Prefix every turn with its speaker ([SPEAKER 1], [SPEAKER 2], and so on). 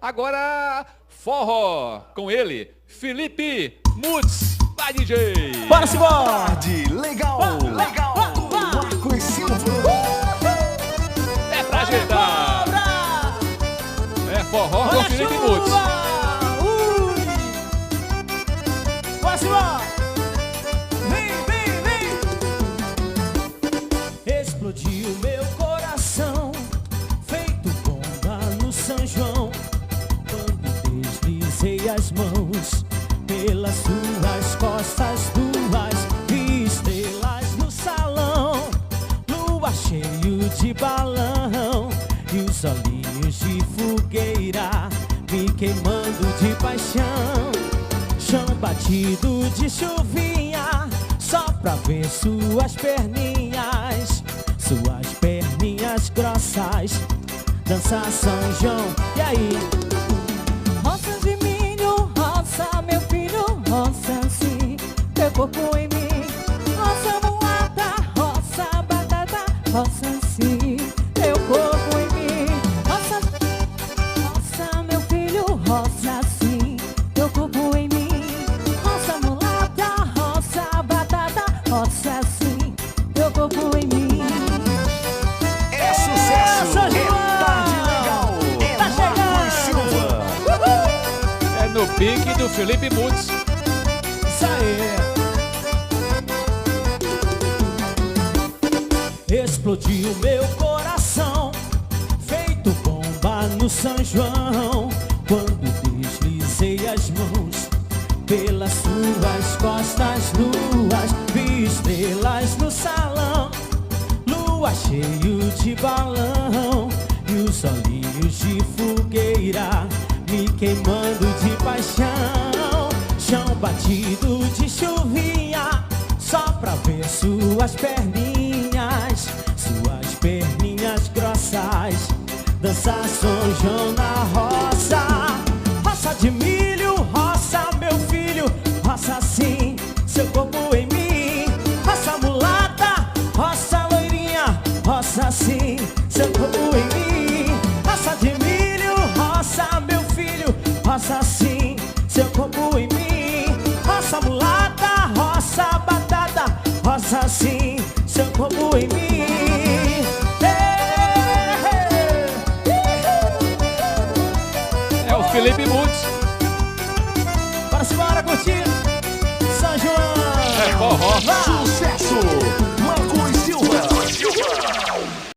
[SPEAKER 1] Agora, forró, com ele, Felipe Mutz. Vai, DJ!
[SPEAKER 2] Bora, Simão!
[SPEAKER 3] Legal, legal! Marcos Silva!
[SPEAKER 1] É pra ajeitar! É forró com Felipe Mutz.
[SPEAKER 2] Bora, Simão! Vem, vem! Explodiu meu coração, feito bomba no São João, quando deslizei as mãos pelas suas costas duas, vi estrelas no salão, lua cheio de balão e os olhinhos de fogueira me queimando de paixão. Chão batido de chuvinha, só pra ver suas perninhas grossas, dança São João. E aí? Roça de milho, roça meu filho, roça sim, teu corpo em mim. Roça mulata, roça batata, roça sim, teu corpo em mim. Roça meu filho, roça sim, teu corpo em mim. Roça mulata, roça batata, roça sim, teu corpo em mim.
[SPEAKER 3] É sucesso! É tarde legal! É Marcos Silva!
[SPEAKER 1] É no pique do Felipe Mutz.
[SPEAKER 2] Isso aí! Explodiu meu coração, feito bomba no São João, quando deslizei as mãos pelas suas costas nuas, vi estrelas no salão, lua cheio de balão e os olhinhos de fogueira me queimando de paixão. Chão batido de chuvinha, só pra ver suas perninhas grossas, dançar São João na roça. Roça de milho, roça meu filho, roça sim, seu corpo em mim. Roça mulata, roça loirinha, roça sim, seu corpo em mim. Roça de milho, roça meu filho, roça sim, seu corpo em mim. Roça mulata, roça batata, roça sim, seu corpo em mim.
[SPEAKER 1] É o Felipe Mutz.
[SPEAKER 2] Bora curtir São João.
[SPEAKER 1] É forró.
[SPEAKER 2] Vai!